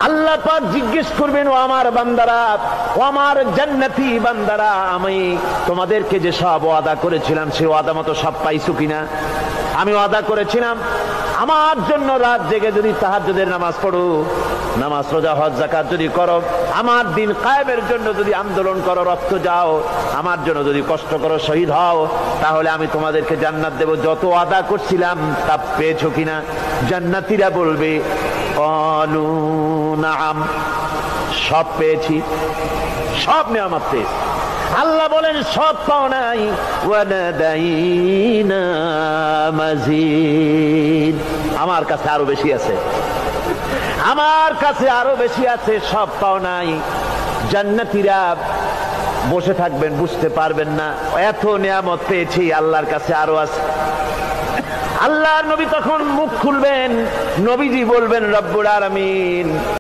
আল্লাহ পাক জিজ্ঞেস করবেন, ও আমার বান্দারা, ও আমার জান্নাতি বান্দারা, আমি তোমাদেরকে যে সব ওয়াদা করেছিলাম সে ওয়াদা মতো সব পাইছো কিনা? আমি ওয়াদা করেছিলাম আমার জন্য রাত জেগে যদি তাহাজ্জুদের নামাজ পড়ো, নামাজ রোজা হজ যাকাত যদি করো, আমার দিন কায়েমের জন্য যদি আন্দোলন করো, রক্ত যাও, আমার জন্য যদি কষ্ট করো, শহীদ হও, তাহলে আমি তোমাদেরকে জান্নাত দেব। যত ওয়াদা করছিলাম তা পেয়েছো কিনা? জান্নাতীরা বলবে ক্বালু নাআম, সব পেয়েছি, সব নিয়ামত পেয়েছি। আল্লাহ বলেন সব পাও নাই, ওয়ালাদাইনা মাজিদ, আমার কাছে আরো বেশি আছে, আমার কাছে আরো বেশি আছে, সব পাও নাই। জান্নাতীরা বসে থাকবেন, বুঝতে পারবেন না, এত নিয়ামত পেয়েছি, আল্লাহর কাছে আরো আছে। আল্লাহর নবী তখন মুখ খুলবেন, নবীজি বলবেন রব্বুল আলামিন